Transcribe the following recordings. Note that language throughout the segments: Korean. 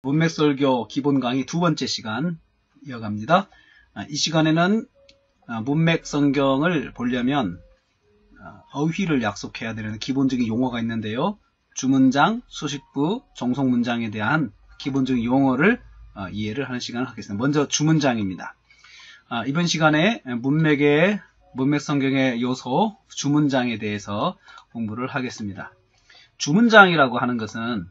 문맥설교 기본 강의 두 번째 시간 이어갑니다. 이 시간에는 문맥 성경을 보려면 어휘를 약속해야 되는 기본적인 용어가 있는데요. 주문장, 수식부, 정속문장에 대한 기본적인 용어를 이해를 하는 시간을 갖겠습니다. 먼저 주문장입니다. 이번 시간에 문맥 성경의 요소, 주문장에 대해서 공부를 하겠습니다. 주문장이라고 하는 것은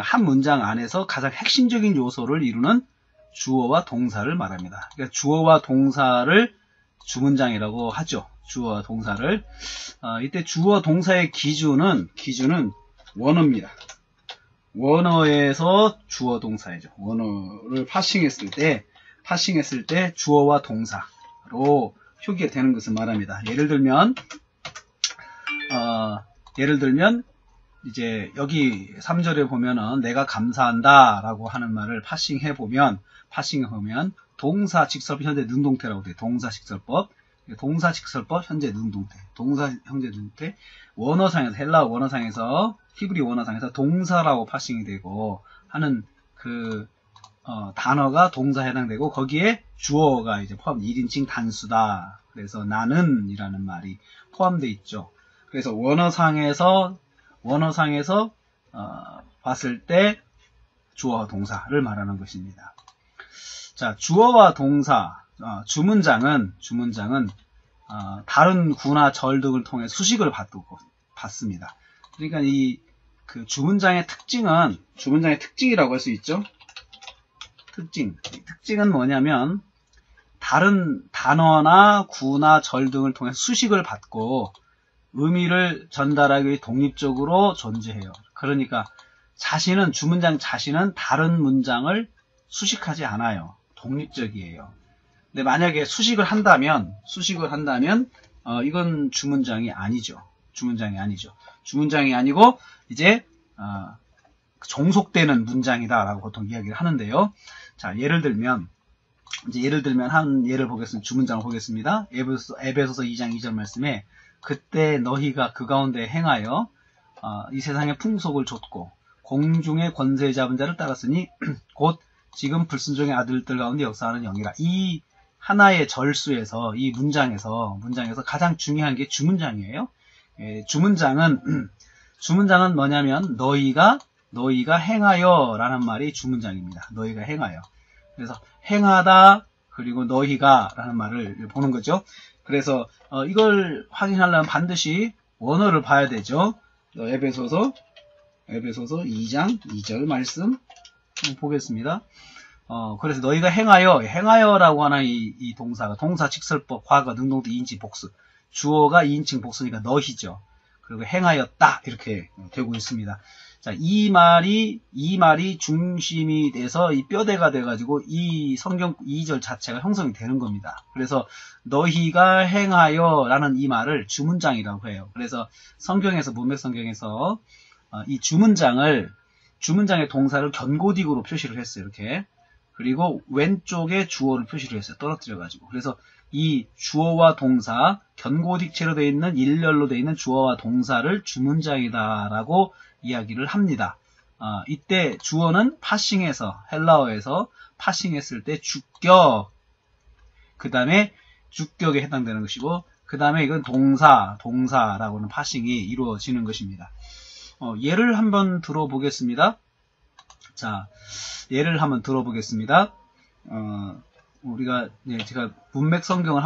한 문장 안에서 가장 핵심적인 요소를 이루는 주어와 동사를 말합니다. 그러니까 주어와 동사를 주문장이라고 하죠. 주어와 동사를. 이때 주어 동사의 기준은 원어입니다. 원어에서 주어 동사이죠. 원어를 파싱했을 때 주어와 동사로 표기가 되는 것을 말합니다. 예를 들면 이제 여기 3절에 보면은 내가 감사한다 라고 하는 말을 파싱해보면 동사 직설법 현재 능동태라고 돼요. 동사 직설법 현재 능동태. 원어상에서 헬라어 원어상에서 히브리 원어상에서 동사라고 파싱이 되고 하는 단어가 동사에 해당되고 거기에 주어가 이제 포함 1인칭 단수다. 그래서 나는 이라는 말이 포함되어 있죠. 그래서 원어상에서 봤을 때 주어와 동사를 말하는 것입니다. 자, 주어와 동사, 주문장은 다른 구나 절 등을 통해 수식을 받습니다. 그러니까 주문장의 특징이라고 할 수 있죠. 특징은 뭐냐면 다른 단어나 구나 절 등을 통해 수식을 받고 의미를 전달하기 위해 독립적으로 존재해요. 그러니까 주문장 자신은 다른 문장을 수식하지 않아요. 독립적이에요. 근데 만약에 수식을 한다면 이건 주문장이 아니죠. 주문장이 아니고 이제 종속되는 문장이다라고 보통 이야기를 하는데요. 자, 예를 들면 한 예를 보겠습니다. 주문장을 보겠습니다. 에베소서 2장 2절 말씀에 그때 너희가 그 가운데 행하여 이 세상의 풍속을 좇고 공중의 권세 잡은 자를 따랐으니 곧 지금 불순종의 아들들 가운데 역사하는 영이라. 이 하나의 절수에서 이 문장에서 가장 중요한 게 주문장이에요. 주문장은 뭐냐면 너희가 행하여 라는 말이 주문장입니다. 너희가 행하여. 그래서 행하다 그리고 너희가 라는 말을 보는 거죠. 그래서 이걸 확인하려면 반드시 원어를 봐야 되죠. 에베소서 2장 2절 말씀 보겠습니다. 그래서 너희가 행하여라고 하는 이 동사가 동사 직설법 과거 능동태 2인칭 복수, 주어가 2인칭 복수니까 너희죠. 그리고 행하였다 이렇게 되고 있습니다. 자, 이 말이 중심이 돼서 이 뼈대가 돼가지고 이 성경 2절 자체가 형성이 되는 겁니다. 그래서 너희가 행하여 라는 이 말을 주문장이라고 해요. 그래서 문맥 성경에서 이 주문장의 동사를 견고딕으로 표시를 했어요. 이렇게. 그리고 왼쪽에 주어를 표시를 했어요. 떨어뜨려가지고. 그래서 이 주어와 동사, 견고딕체로 되어 있는 일렬로 되어 있는 주어와 동사를 주문장이다라고 이야기를 합니다. 이때 주어는 헬라어에서 파싱했을 때 주격, 그 다음에 주격에 해당되는 것이고, 그 다음에 이건 동사라고는 파싱이 이루어지는 것입니다. 예를 한번 들어보겠습니다. 자, 예를 한번 들어보겠습니다. 제가 문맥 성경을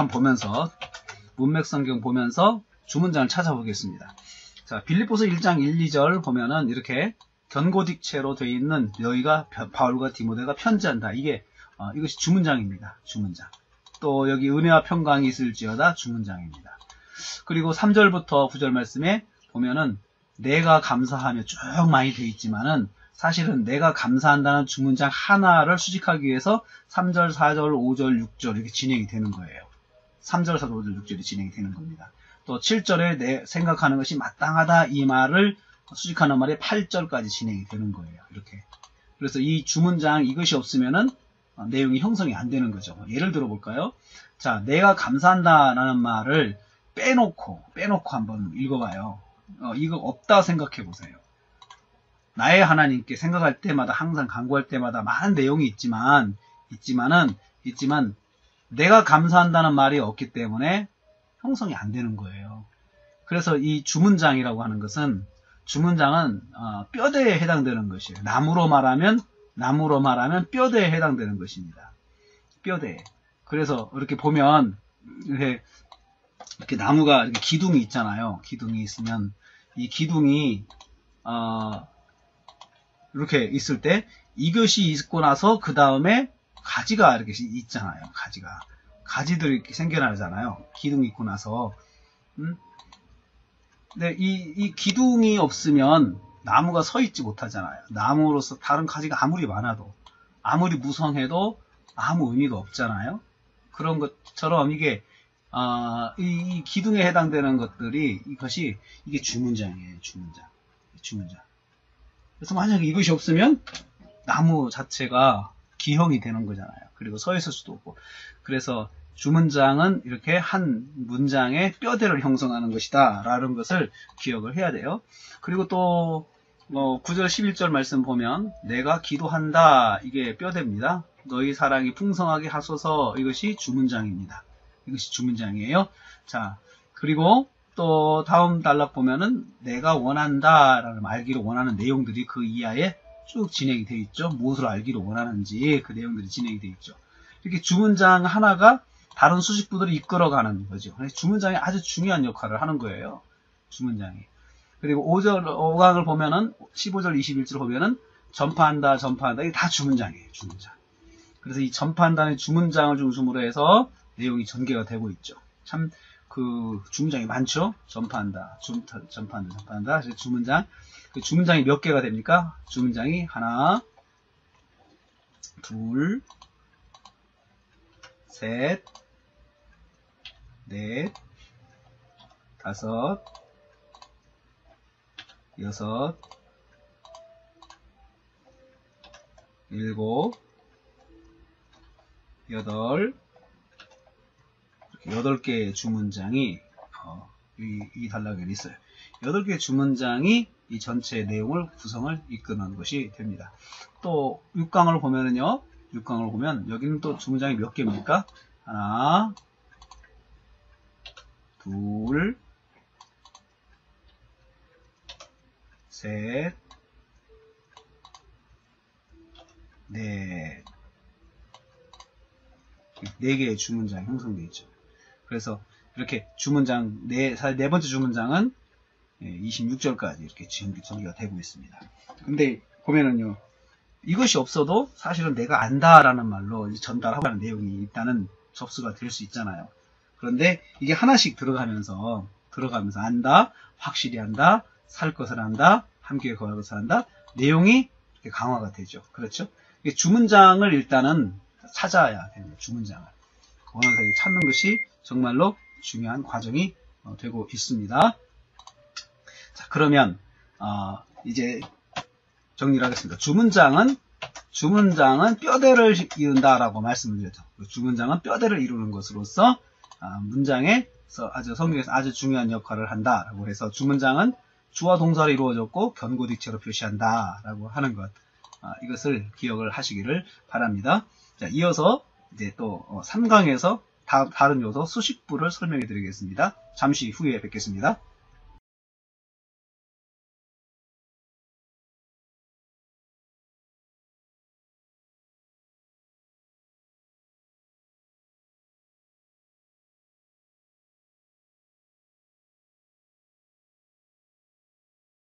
문맥 성경 보면서 주문장을 찾아보겠습니다. 자, 빌립보서 1장 1, 2절 보면은 이렇게 견고딕체로 되어 있는 너희가 바울과 디모데가 편지한다. 이것이 주문장입니다. 주문장. 또 여기 은혜와 평강이 있을지어다 주문장입니다. 그리고 3절부터 9절 말씀에 보면은 내가 감사하며 쭉 많이 되어 있지만은 사실은 내가 감사한다는 주문장 하나를 수식하기 위해서 3절, 4절, 5절, 6절 이렇게 진행이 되는 거예요. 3절, 4절, 5절, 6절이 진행이 되는 겁니다. 또 7절에 내 생각하는 것이 마땅하다 이 말을 수식하는 말이 8절까지 진행이 되는 거예요. 이렇게. 그래서 이 주문장 이것이 없으면은 내용이 형성이 안 되는 거죠. 예를 들어 볼까요? 자, 내가 감사한다라는 말을 빼놓고 한번 읽어봐요. 이거 없다 생각해 보세요. 나의 하나님께 생각할 때마다 항상 간구할 때마다 많은 내용이 있지만 내가 감사한다는 말이 없기 때문에 형성이 안 되는 거예요. 그래서 이 주문장이라고 하는 것은 주문장은 뼈대에 해당되는 것이에요. 나무로 말하면 뼈대에 해당되는 것입니다. 뼈대. 그래서 이렇게 보면 이렇게 나무가 이렇게 기둥이 있잖아요. 기둥이 있으면 이 기둥이 이렇게 있을 때 이것이 있고 나서 그 다음에 가지가 이렇게 있잖아요. 가지들이 이렇게 생겨나잖아요. 기둥이 있고 나서. 근데 이 기둥이 없으면 나무가 서 있지 못하잖아요. 나무로서 다른 가지가 아무리 많아도, 아무리 무성해도 아무 의미가 없잖아요. 그런 것처럼 이게 이 기둥에 해당되는 것들이 이게 주문장이에요. 주문장. 그래서 만약에 이것이 없으면 나무 자체가 기형이 되는 거잖아요. 그리고 서 있을 수도 없고. 그래서 주문장은 이렇게 한 문장의 뼈대를 형성하는 것이다 라는 것을 기억을 해야 돼요. 그리고 또 9절 11절 말씀 보면 내가 기도한다, 이게 뼈대입니다. 너희 사랑이 풍성하게 하소서, 이것이 주문장입니다. 이것이 주문장이에요. 자, 그리고 또 다음 단락 보면은 내가 원한다 라는 알기를 원하는 내용들이 그 이하에 쭉 진행이 되어 있죠. 무엇을 알기를 원하는지 그 내용들이 진행이 되어 있죠. 이렇게 주문장 하나가 다른 수식부들을 이끌어가는 거죠. 주문장이 아주 중요한 역할을 하는 거예요. 주문장이. 그리고 5강을 보면은 15절 21절 보면은 전파한다 이게 다 주문장이에요. 주문장. 그래서 이 전파한다는 주문장을 중심으로 해서 내용이 전개가 되고 있죠. 참 그 주문장이 많죠. 전파한다. 그래서 주문장. 그 주문장이 몇 개가 됩니까? 주문장이 하나, 둘, 셋, 넷, 다섯, 여섯, 일곱, 여덟, 8개의 주문장이 이 단락에 있어요. 8개의 주문장이 이 전체 내용을 구성을 이끄는 것이 됩니다. 또 6강을 보면은요. 6강을 보면 여기는 또 주문장이 몇 개입니까? 하나, 둘, 셋, 넷, 4개의 주문장이 형성되어 있죠. 그래서 이렇게 주문장, 네 번째 주문장은 26절까지 이렇게 전개가 되고 있습니다. 근데 보면은요, 이것이 없어도 사실은 내가 안다라는 말로 전달하고 하는 내용이 일단은 접수가 될 수 있잖아요. 그런데 이게 하나씩 들어가면서 안다, 확실히 안다, 살 것을 안다, 함께 거할 것을 안다, 내용이 이렇게 강화가 되죠. 그렇죠? 주문장을 일단은 찾아야 됩니다. 주문장을. 원어사를 찾는 것이 정말로 중요한 과정이 되고 있습니다. 자, 그러면 이제 정리를 하겠습니다. 주문장은 뼈대를 이룬다라고 말씀을 드렸죠. 주문장은 뼈대를 이루는 것으로서 문장에서 성경에서 아주 중요한 역할을 한다라고 해서 주문장은 주와 동사로 이루어졌고 견고딕체로 표시한다라고 하는 것, 이것을 기억을 하시기를 바랍니다. 자, 이어서 이제 또 3강에서 다른 요소 수식부를 설명해 드리겠습니다. 잠시 후에 뵙겠습니다.